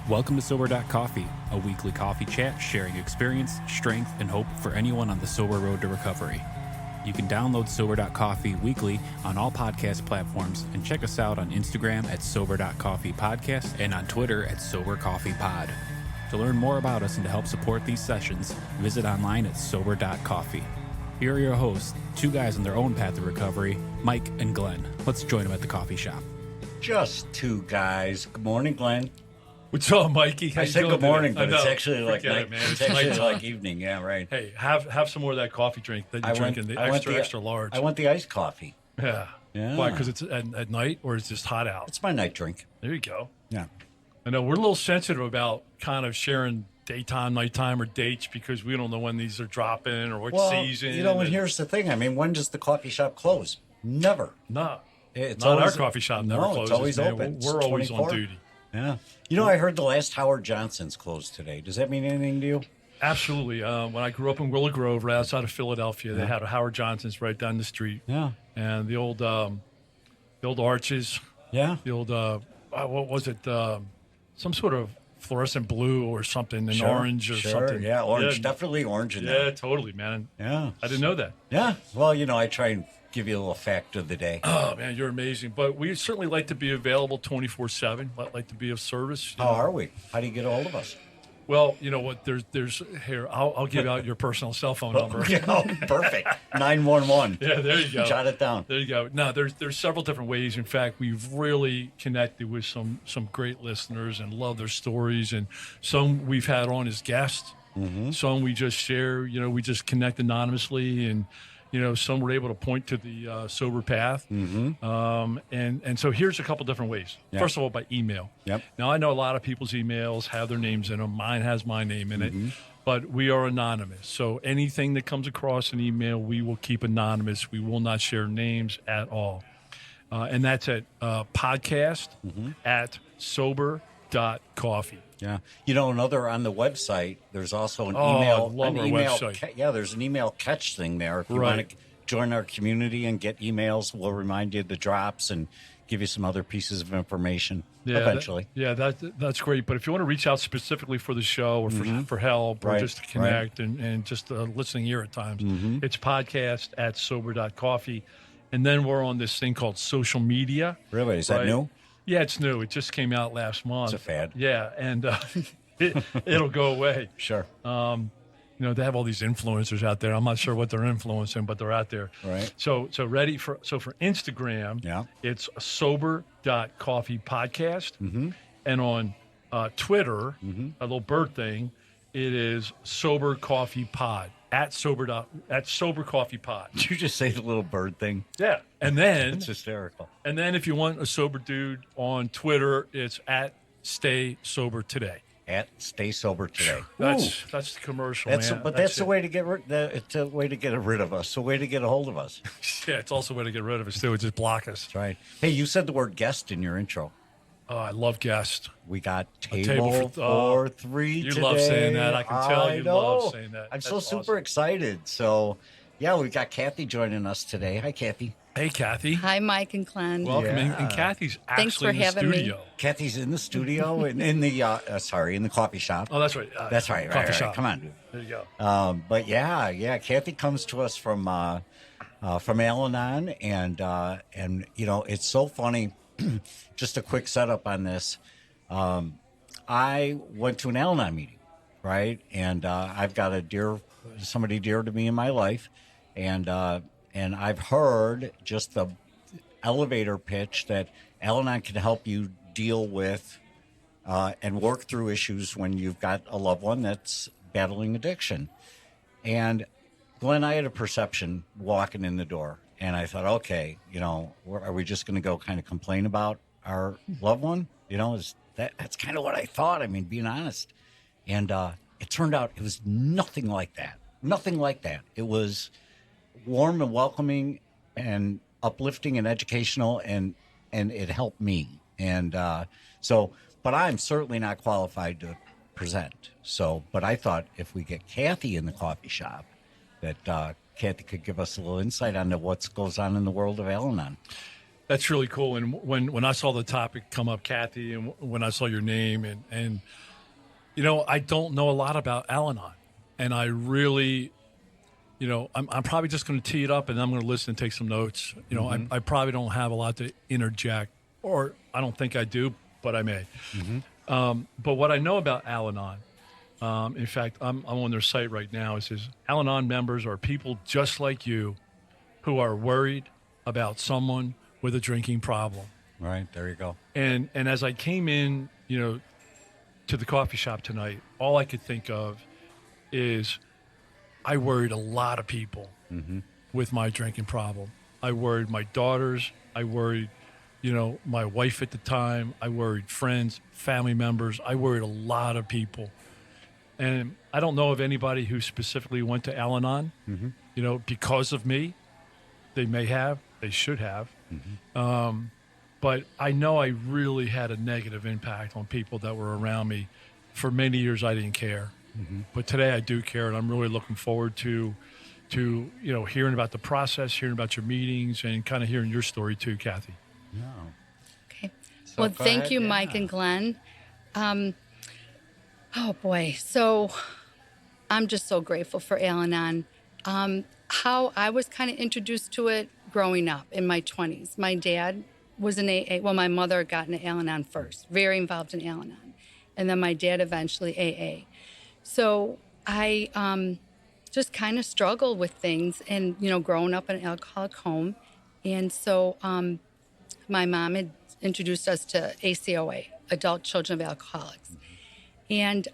Welcome to Sober.Coffee, a weekly coffee chat sharing experience, strength, and hope for anyone on the sober road to recovery. You can download Sober.Coffee weekly on all podcast platforms and check us out on Instagram at Sober.Coffee Podcast and on Twitter at Sober.Coffee Pod. To learn more about us and to help support these sessions, visit online at Sober.Coffee. Here are your hosts, two guys on their own path to recovery, Mike and Glenn. Let's join them at the coffee shop. Just two guys. Good morning, Glenn. What's up, Mikey? I said good morning, but it's actually like night. It's actually like evening. Yeah, right. Hey, have some more of that coffee drink that you're drinking, the extra large. I want the iced coffee. Yeah. Why? Because it's at night, or it's just hot out? It's my night drink. There you go. Yeah. I know we're a little sensitive about kind of sharing daytime, nighttime, or dates because we don't know when these are dropping or what season. You know, and here's the thing. I mean, when does the coffee shop close? Never. No. It's not always, our coffee shop never closes. It's always man. open. We're always on duty. Yeah. You know, I heard the last Howard Johnson's closed today. Does that mean anything to you? Absolutely. When I grew up in Willow Grove, right outside of Philadelphia, they had a Howard Johnson's right down the street. Yeah. And the old arches. Yeah. The old what was it? Some sort of fluorescent blue or something, an orange or something. Yeah, orange. Definitely orange in there. Yeah, totally, man. Yeah. I didn't know that. Yeah. Well, you know, I try and give you a little fact of the day. Oh, man, you're amazing. But we certainly like to be available 24/7. Like to be of service. How are we? How do you get a hold of us? Well, you know what? There's here. I'll give out your personal cell phone number. Oh, perfect. 911. Yeah, there you go. Jot it down. There you go. No, there's several different ways. In fact, we've really connected with some great listeners and love their stories. And some we've had on as guests. Mm-hmm. Some we just share. You know, we just connect anonymously, and you know, some were able to point to the sober path. Mm-hmm. And so here's a couple different ways. Yep. First of all, by email. Yep. Now, I know a lot of people's emails have their names in them. Mine has my name in it. But we are anonymous. So anything that comes across an email, we will keep anonymous. We will not share names at all. And that's at podcast at Sober.Coffee. Yeah. You know, another on the website, there's also an email. I love our website. There's an email catch thing there. If you want to join our community and get emails, we'll remind you of the drops and give you some other pieces of information eventually. That's great. But if you want to reach out specifically for the show or for help or just to connect and just a listening ear at times, it's podcast at Sober.Coffee. And then we're on this thing called social media. Really? Is that new? Yeah, it's new. It just came out last month. It's a fad. Yeah, and it'll go away. Sure. You know, they have all these influencers out there. I'm not sure what they're influencing, but they're out there. Right. So for Instagram, it's Sober.Coffee Podcast. And on Twitter, a little bird thing, it is Sober.Coffee Pod. At Sober Coffee Pod. Did you just say the little bird thing? Yeah. And then it's hysterical. And then if you want a sober dude on Twitter, it's at Stay Sober Today. At Stay Sober Today. That's the commercial, man. But that's the way to get it's a way to get rid of us. A way to get a hold of us. Yeah, it's also a way to get rid of us too. It's just block us. That's right. Hey, you said the word guest in your intro. Oh, I love guests. We got table for three you today. You love saying that. I can tell you love saying that. I'm so super excited. So, yeah, we've got Cathy joining us today. Hi, Cathy. Hey, Cathy. Hi, Mike and Glenn. Welcome. Yeah. And Cathy's actually in the studio. Me. Cathy's in the studio and in the coffee shop. Oh, that's right. That's right. Coffee shop. Come on. There you go. But yeah, Cathy comes to us from Al-Anon, and you know, it's so funny. Just a quick setup on this. I went to an Al-Anon meeting, right? And I've got somebody dear to me in my life, and I've heard just the elevator pitch that Al-Anon can help you deal with and work through issues when you've got a loved one that's battling addiction. And Glenn, I had a perception walking in the door, and I thought, okay, you know, are we just going to go kind of complain about our loved one? You know, that's kind of what I thought. I mean, being honest. And it turned out it was nothing like that. Nothing like that. It was warm and welcoming and uplifting and educational, and it helped me. And but I'm certainly not qualified to present. But I thought if we get Cathy in the coffee shop, that Cathy could give us a little insight on what goes on in the world of Al-Anon. That's really cool. And when I saw the topic come up, Cathy, and when I saw your name, and you know, I don't know a lot about Al-Anon, and I really, you know, I'm probably just going to tee it up, and I'm going to listen and take some notes. You know, I probably don't have a lot to interject, or I don't think I do, but I may. But what I know about Al-Anon, in fact, I'm on their site right now. It says Al-Anon members are people just like you who are worried about someone with a drinking problem. Right, there you go. And as I came in, you know, to the coffee shop tonight, all I could think of is I worried a lot of people with my drinking problem. I worried my daughters. I worried, you know, my wife at the time. I worried friends, family members. I worried a lot of people. And I don't know of anybody who specifically went to Al-Anon, you know, because of me. They may have. They should have. But I know I really had a negative impact on people that were around me. For many years, I didn't care. But today I do care, and I'm really looking forward to you know, hearing about the process, hearing about your meetings, and kind of hearing your story too, Cathy. Okay. So Well, go thank ahead, you, yeah. Mike and Glenn. Oh, boy. So I'm just so grateful for Al-Anon. How I was kind of introduced to it growing up in my 20s. My dad was an AA. Well, my mother got into Al-Anon first, very involved in Al-Anon. And then my dad eventually AA. So I just kind of struggled with things and, you know, growing up in an alcoholic home. And so my mom had introduced us to ACOA, Adult Children of Alcoholics. And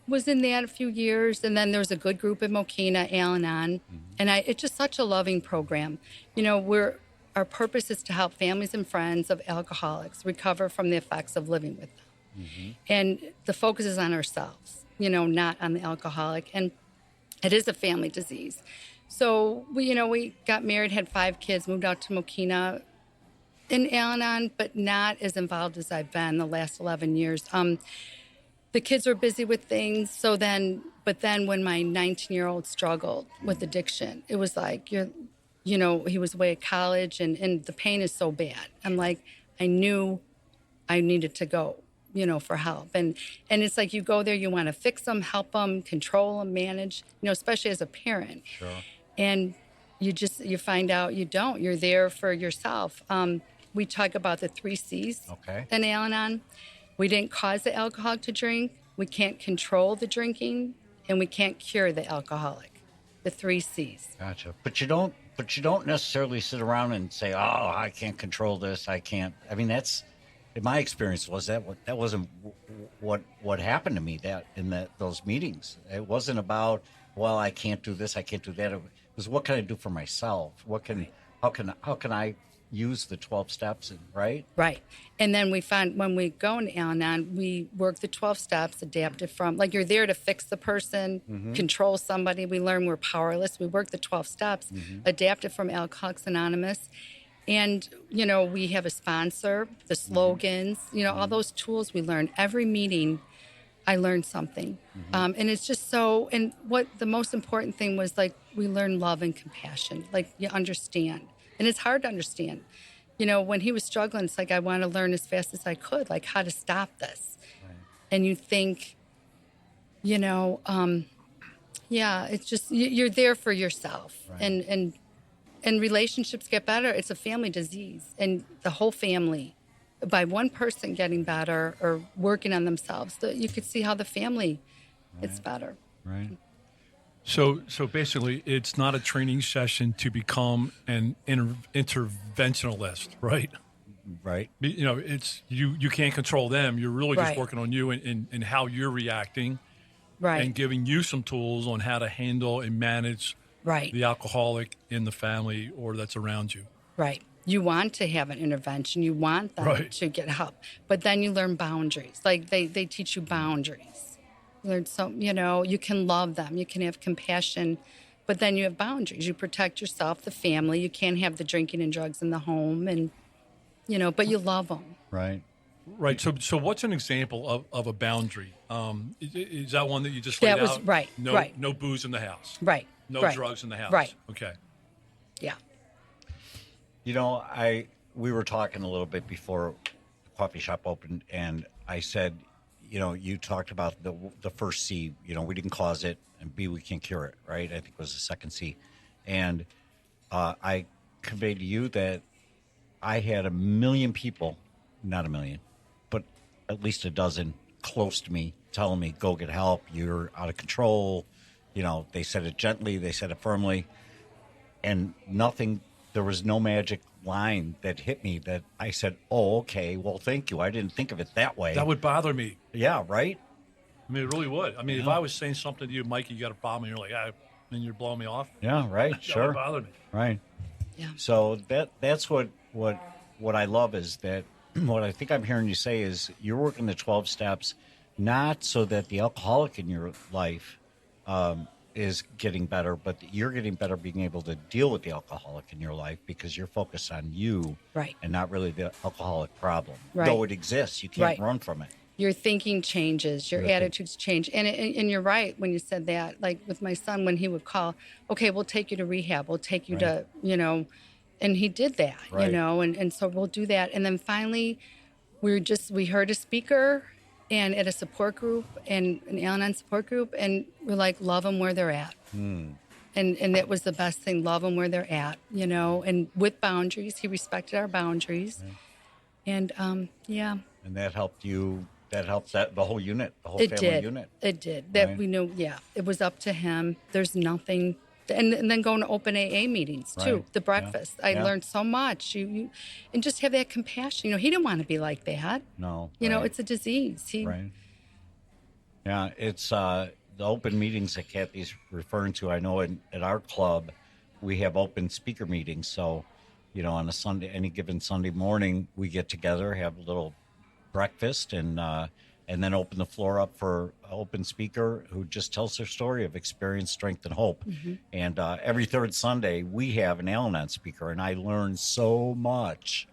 was in that a few years. And then there was a good group in Mokina, Al-Anon. And it's just such a loving program. You know, our purpose is to help families and friends of alcoholics recover from the effects of living with them. And the focus is on ourselves, you know, not on the alcoholic. And it is a family disease. So, we got married, had 5 kids, moved out to Mokina in Al-Anon, but not as involved as I've been the last 11 years. The kids were busy with things. But then when my 19-year-old struggled with addiction, it was like, he was away at college and the pain is so bad. I'm like, I knew I needed to go, for help. And it's like you go there, you want to fix them, help them, control them, manage, especially as a parent. Sure. And you find out you don't. You're there for yourself. We talk about the 3 C's in Al-Anon. We didn't cause the alcoholic to drink. We can't control the drinking, and we can't cure the alcoholic. The 3 C's. Gotcha. But you don't necessarily sit around and say, "Oh, I can't control this. I can't." I mean, that's in my experience that wasn't what happened to me those meetings. It wasn't about, well, I can't do this, I can't do that. It was, what can I do for myself? How can I use the 12 steps, right? Right. And then we find when we go into Al-Anon, we work the 12 steps, adaptive from, like you're there to fix the person, control somebody. We learn we're powerless. We work the 12 steps, adaptive from Alcoholics Anonymous. And, we have a sponsor, the slogans, all those tools we learn. Every meeting, I learned something. And it's just so, and what the most important thing was, like, we learn love and compassion. Like, you understand. And it's hard to understand. When he was struggling, it's like, I want to learn as fast as I could, like how to stop this. Right. And you think, it's just, you're there for yourself. Right. And relationships get better. It's a family disease. And the whole family, by one person getting better or working on themselves, you could see how the family gets better. Right. So basically, it's not a training session to become an interventionalist, right? Right. It's you can't control them. You're really just working on you and how you're reacting, and giving you some tools on how to handle and manage the alcoholic in the family or that's around you. Right. You want to have an intervention. You want them to get help. But then you learn boundaries. Like they teach you boundaries. Learn you can love them. You can have compassion. But then you have boundaries. You protect yourself, the family. You can't have the drinking and drugs in the home. And, but you love them. Right. Right. So what's an example of a boundary? Is that one that you just laid out? Right. No booze in the house. Right. No drugs in the house. Right. Okay. Yeah. we were talking a little bit before the coffee shop opened, and I said, you talked about the first C. We didn't cause it, and B, we can't cure it, right? I think it was the second C. And I conveyed to you that I had 1 million people, not 1 million, but at least a dozen close to me telling me, go get help, you're out of control. They said it gently, they said it firmly, and there was no magic line that hit me that I said, oh, okay, well, thank you. I didn't think of it that way. That would bother me. Yeah, right? I mean, it really would. I mean, if I was saying something to you, Mikey, you got a problem, and you're like, and you're blowing me off. Yeah, right, that sure. would bother me. Right. Yeah. So that's what I love is that what I think I'm hearing you say is you're working the 12 steps not so that the alcoholic in your life is getting better, but you're getting better being able to deal with the alcoholic in your life because you're focused on you, right, and not really the alcoholic problem. Right. Though it exists, you can't right. run from it. Your thinking changes, your attitudes change. And you're right when you said that. Like with my son, when he would call, okay, we'll take you to rehab. We'll take you to, and he did that, right. And so we'll do that. And then finally, we heard a speaker and at a support group and an Al-Anon support group, and we're like, love them where they're at. And that was the best thing, love them where they're at, and with boundaries. He respected our boundaries. Right. And, And that helped you. That helps the whole unit, the whole family unit. It did. That right. we knew, it was up to him. There's nothing. And then going to open AA meetings, too, right. the breakfast. Yeah. I learned so much. And just have that compassion. He didn't want to be like that. No. It's a disease. Right. Yeah, it's the open meetings that Cathy's referring to. I know at our club, we have open speaker meetings. So, on a Sunday, any given Sunday morning, we get together, have a little breakfast, and then open the floor up for an open speaker who just tells their story of experience, strength, and hope. Mm-hmm. And every third Sunday, we have an Al-Anon speaker, and I learn so much.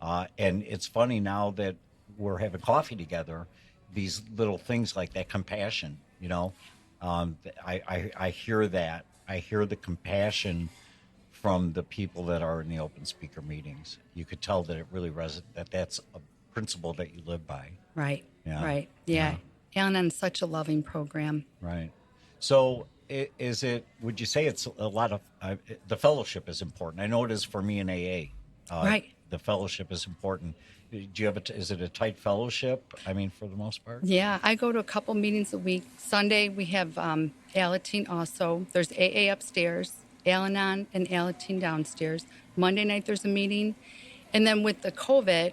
And it's funny now that we're having coffee together, these little things like that compassion, I hear that. I hear the compassion from the people that are in the open speaker meetings. You could tell that it really that's a principle that you live by. Right. Yeah. Right. Yeah. Al-Anon is such a loving program. Right. So would you say it's a lot of, the fellowship is important? I know it is for me in AA. Right. The fellowship is important. Do you have is it a tight fellowship? I mean, for the most part? Yeah. I go to a couple meetings a week. Sunday, we have Al-Anon also. There's AA upstairs, Al-Anon and Al-Anon downstairs. Monday night, there's a meeting. And then with the COVID,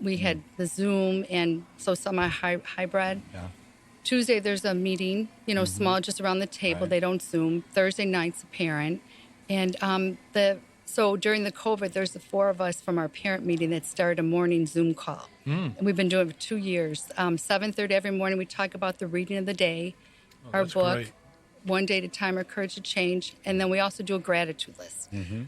we had the Zoom, and so some are hybrid. Yeah. Tuesday, there's a meeting, small, just around the table. Right. They don't Zoom. Thursday night's a parent. And so during the COVID, there's the 4 of us from our parent meeting that started a morning Zoom call. And we've been doing it for 2 years. 7:30 every morning, we talk about the reading of the day, our book, great. One Day at a Time, Our Courage to Change. And then we also do a gratitude list. Mm-hmm.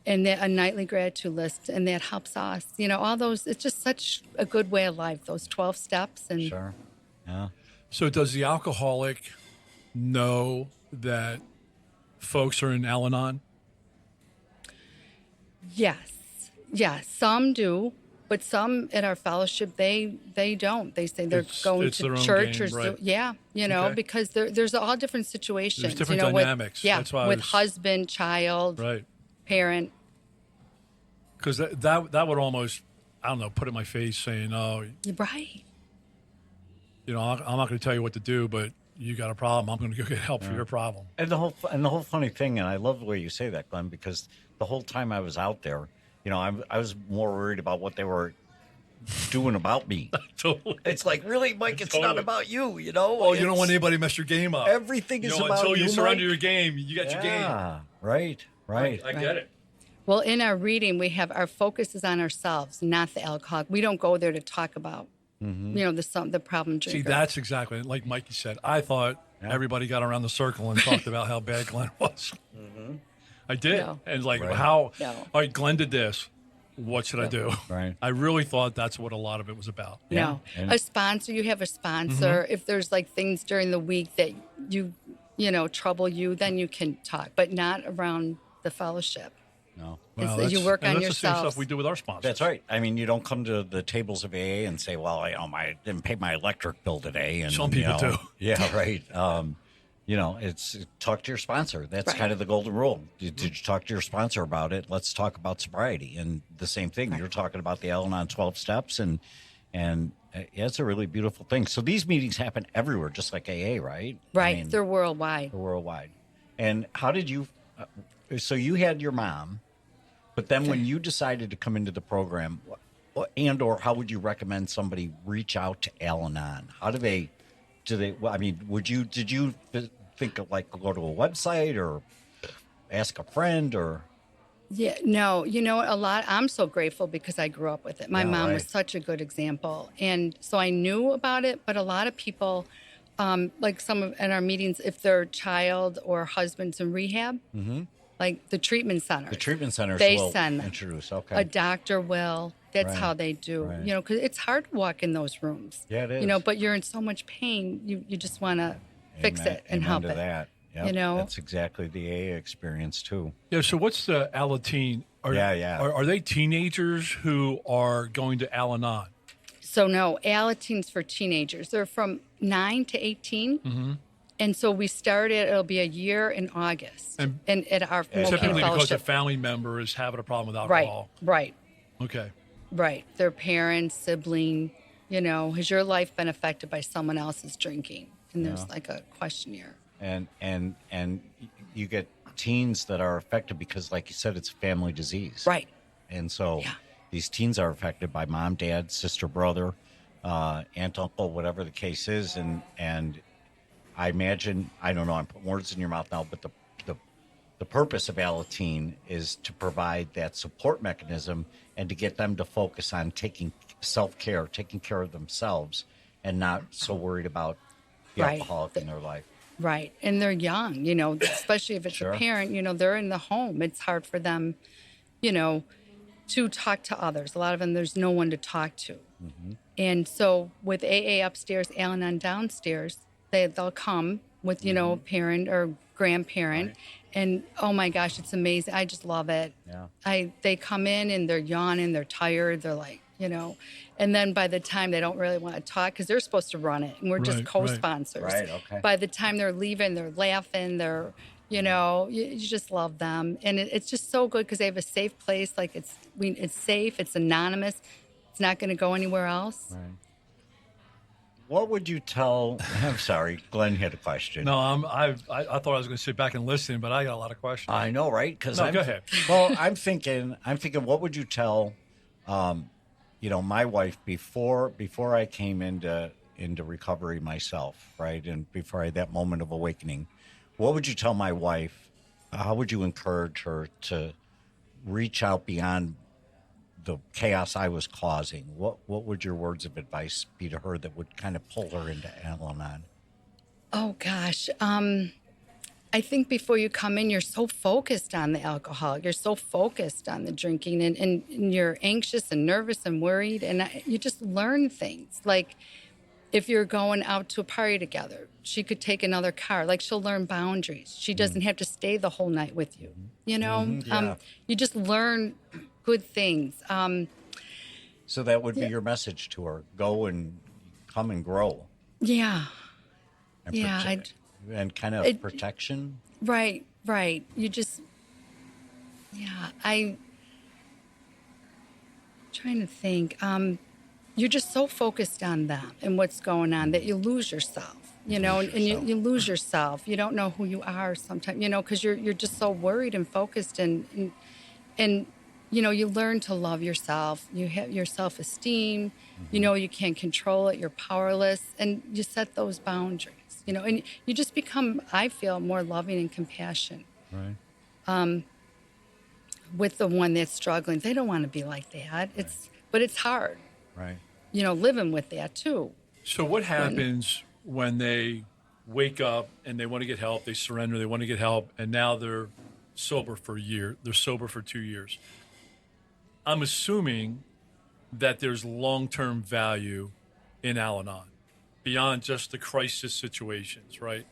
And a nightly gratitude list, and that helps us. All those, it's just such a good way of life, those 12 steps. And sure. Yeah. So does the alcoholic know that folks are in Al-Anon? Yes. Some do, but some at our fellowship, they don't. They say they're going to church game, right. Because there's all different situations. There's different dynamics. That's why with husband, child, right. Parent. Because that would almost, I don't know, put in my face saying, oh. You're right. I'm not going to tell you what to do, but you got a problem. I'm going to go get help for your problem. And the whole funny thing, and I love the way you say that, Glenn, because the whole time I was out there, I was more worried about what they were doing about me. Totally. It's like, really, Mike, it's not about you, Well, you don't want anybody to mess your game up. Everything is about you, until you surrender Mike. your game, you got your game. Yeah, right. I get it. Well, in our reading, we have our focus is on ourselves, not the alcoholic. We don't go there to talk about, the problem drinker. See, that's exactly like Mikey said. I thought everybody got around the circle and talked about how bad Glenn was. Mm-hmm. I did. No. And all right, Glenn did this. What should I do? Right. I really thought that's what a lot of it was about. No. A sponsor, you have a sponsor. Mm-hmm. If there's things during the week that you trouble you, then you can talk, but not around the fellowship. No. It's, you work on that's the same yourself. stuff we do with our sponsors. That's right. I mean, you don't come to the tables of AA and say, well, I didn't pay my electric bill today. And Some people do. Yeah, right. It's talk to your sponsor. That's Right. kind of the golden rule. Did you talk to your sponsor about it? Let's talk about sobriety. And the same thing, you're talking about the Al-Anon 12 steps, and it's a really beautiful thing. So these meetings happen everywhere, just like AA, right? Right. I mean, They're worldwide. they're worldwide. And how did you? So you had your mom, but then when you decided to come into the program, or how would you recommend somebody reach out to Al-Anon? How do they? Well, I mean, did you think of like go to a website or ask a friend or? Yeah, no, I'm so grateful because I grew up with it. My mom was right. such a good example. And so I knew about it, but a lot of people, like in our meetings, if their child or husband's in rehab, like the treatment centers. The treatment centers they will send them. introduce. Okay. A doctor will. That's Right, how they do. right. Because it's hard to walk in those rooms. Yeah, it is. But you're in so much pain, you just want to fix Amen- it and amen help to it. that. Yep, You know? that's exactly the AA experience too. Yeah. So what's the Alateen? Yeah. Are they teenagers who are going to Al-Anon? So no, Alateens for teenagers. They're from 9 to 18. Mm-hmm. And so we started, it'll be a year in August. And at our Typically Milwaukee because a Fellowship. family member is having a problem with Right, alcohol. right, Okay. right. Their parents, sibling, has your life been affected by someone else's drinking? And there's like a questionnaire. And you get teens that are affected because, like you said, it's a family disease. Right. And so Yeah. these teens are affected by mom, dad, sister, brother, aunt, uncle, whatever the case is. And I imagine, I don't know, I'm putting words in your mouth now, but the purpose of Alateen is to provide that support mechanism and to get them to focus on taking self-care, taking care of themselves, and not so worried about the Right. alcoholic in their life. Right. And they're young, especially if it's Sure. a parent, they're in the home. It's hard for them, to talk to others. A lot of them, there's no one to talk to. Mm-hmm. And so with AA upstairs, Al-Anon downstairs, they'll come with, a parent or grandparent. Right. And oh my gosh, it's amazing. I just love it. Yeah. They come in and they're yawning, they're tired, they're like, and then by the time they don't really want to talk because they're supposed to run it and we're just Right, co-sponsors. Right, okay. By the time they're leaving, they're laughing, you just love them. And it's just so good because they have a safe place. Like it's safe, it's anonymous. It's not going to go anywhere else. Right. What would you tell? I'm sorry, Glenn had a question. No, I thought I was going to sit back and listen, but I got a lot of questions. I know, right? Because No, go ahead. Well, I'm thinking, what would you tell, my wife before I came into recovery myself, right, and before I had that moment of awakening, what would you tell my wife? How would you encourage her to reach out beyond the chaos I was causing? What would your words of advice be to her that would kind of pull her into Al-Anon? Oh gosh. I think before you come in, you're so focused on the alcohol. You're so focused on the drinking and you're anxious and nervous and worried. And you just learn things. Like if you're going out to a party together, she could take another car. Like she'll learn boundaries. She doesn't have to stay the whole night with you. Yeah. You just learn good things. So that would be your message to her: go and come and grow. Yeah. And Yeah, and kind of protection. Right. You just, I'm trying to think. You're just so focused on them and what's going on that you lose yourself, and you lose yourself. You don't know who you are sometimes, because you're just so worried and focused and you learn to love yourself. You have your self-esteem, you can't control it. You're powerless and you set those boundaries. And you just become, I feel, more loving and compassionate. Right. With the one that's struggling. They don't want to be like that. But it's hard. Right. Living with that too. So what happens when they wake up and they want to get help, they surrender, they want to get help, and now they're sober for a year, they're sober for 2 years? I'm assuming that there's long-term value in Al-Anon beyond just the crisis situations, right?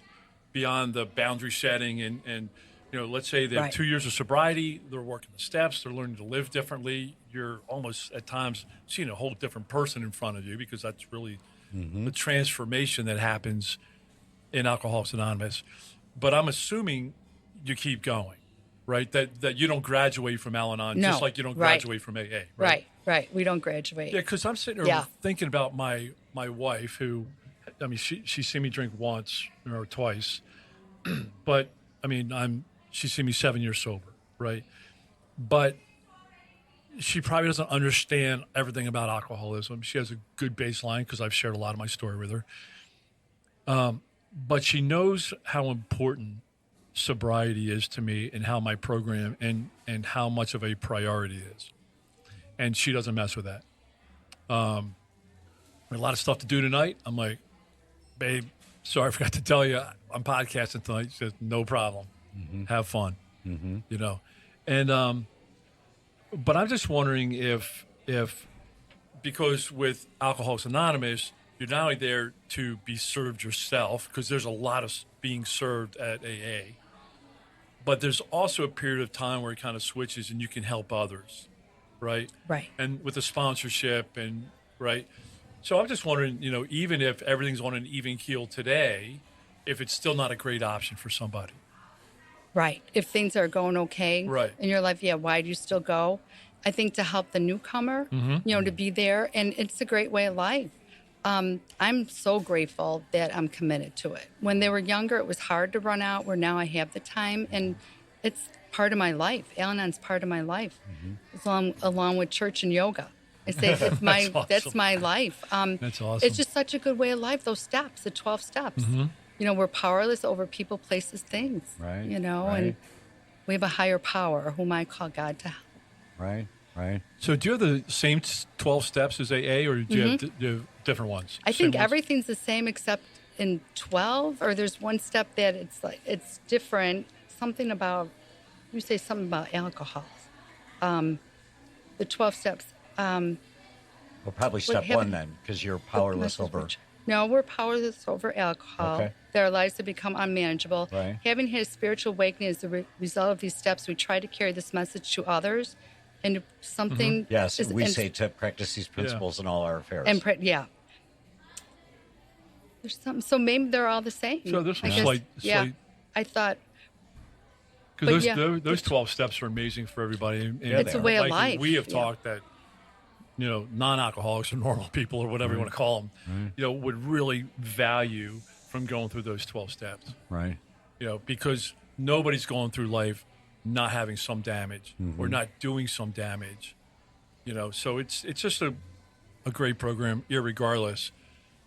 Beyond the boundary setting and let's say they have 2 years of sobriety, they're working the steps, they're learning to live differently. You're almost at times seeing a whole different person in front of you, because that's really the transformation that happens in Alcoholics Anonymous. But I'm assuming you keep going, right? That you don't graduate from Al-Anon, just like you don't graduate from AA, right? Right. We don't graduate. Yeah, because I'm sitting there thinking about my wife, who, I mean, she's seen me drink once or twice, but I mean, she's seen me 7 years sober, right? But she probably doesn't understand everything about alcoholism. She has a good baseline because I've shared a lot of my story with her. But she knows how important sobriety is to me, and how my program and how much of a priority it is. And she doesn't mess with that. A lot of stuff to do tonight. I'm like, babe, sorry, I forgot to tell you, I'm podcasting tonight. She says, no problem. Have fun, And, but I'm just wondering if because with Alcoholics Anonymous, you're not only there to be served yourself, because there's a lot of being served at AA, but there's also a period of time where it kind of switches and you can help others, right? Right. And with the sponsorship and, right? So I'm just wondering, even if everything's on an even keel today, if it's still not a great option for somebody. Right. If things are going okay in your life, why do you still go? I think to help the newcomer, to be there. And it's a great way of life. I'm so grateful that I'm committed to it. When they were younger, it was hard to run out, where now I have the time, and it's part of my life. Al-Anon's part of my life, along with church and yoga. I say it's my that's my life. That's awesome. It's just such a good way of life. Those steps, the 12 steps. We're powerless over people, places, things. Right. And we have a higher power, whom I call God, to help. Right. So do you have the same 12 steps as AA, or do you have different ones? I think everything's the same except in 12, or there's one step that it's different. Something about, you say something about alcohol. The 12 steps. Well, probably step one then, because you're powerless over. No, we're powerless over alcohol. Okay. Their lives have become unmanageable. Right. Having had a spiritual awakening as a result of these steps, we try to carry this message to others. And if something. Yes, we say to practice these principles in all our affairs. And there's something. So maybe they're all the same. So there's some slight. I thought. Because those 12 steps are amazing for everybody. And it's a way of life. We have talked that, non-alcoholics or normal people, or whatever you want to call them, would really value from going through those 12 steps. Right. Because nobody's going through life not having some damage or not doing some damage. So it's just a great program, irregardless.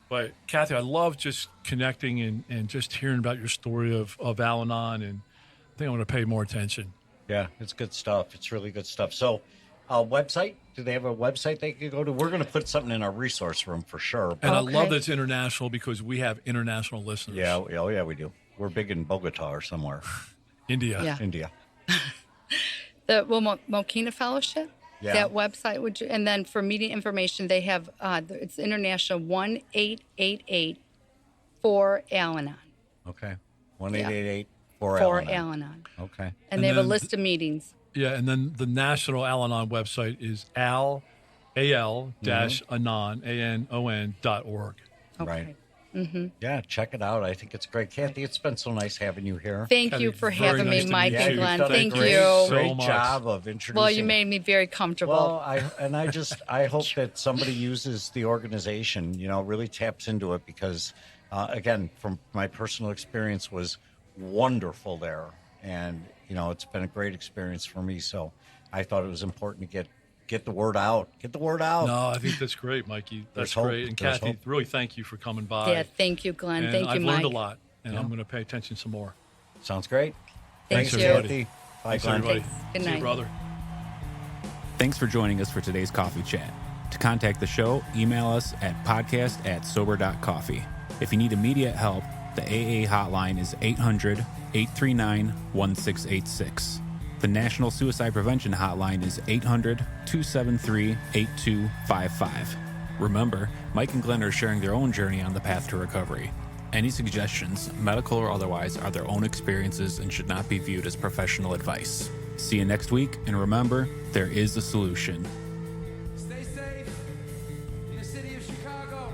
But Cathy, I love just connecting and just hearing about your story of Al-Anon, and I think I'm going to pay more attention. Yeah, it's good stuff. It's really good stuff. So, website? Do they have a website they could go to? We're going to put something in our resource room for sure. And I love that it's international, because we have international listeners. Yeah, we do. We're big in Bogota or somewhere. India. Yeah. India. The Mokina Fellowship. Yeah. That website would you, and then for media information, they have it's international 1-888 for Al-Anon. Okay. 1-888 for Al-Anon. Okay. And they have a list of meetings. Yeah, and then the National Al-Anon website is al-anon.org. Okay. Right. Yeah, check it out. I think it's great. Cathy, it's been so nice having you here. Thank you for having me, Mike and Glenn. Thank you. Great job of introducing. Well, you made me very comfortable. Well, I hope that somebody uses the organization, really taps into it, because, again, from my personal experience, was wonderful there. And, it's been a great experience for me. So I thought it was important to get the word out. Get the word out. No, I think that's great, Mikey. That's There's great. hope. And There's Cathy, hope. really thank you for coming by. Yeah, thank you, Glenn. And thank you, I've Mike. learned a lot, and I'm going to pay attention some more. Sounds great. Thanks, everybody. Cathy. Bye, Thanks, Glenn. everybody. Thanks. Good See you, night. brother. Thanks for joining us for today's coffee chat. To contact the show, email us at podcast@Sober.Coffee. If you need immediate help, the AA hotline is 800-839-1686. The National Suicide Prevention Hotline is 800-273-8255. Remember, Mike and Glenn are sharing their own journey on the path to recovery. Any suggestions, medical or otherwise, are their own experiences and should not be viewed as professional advice. See you next week, and remember, there is a solution. Stay safe in the city of Chicago.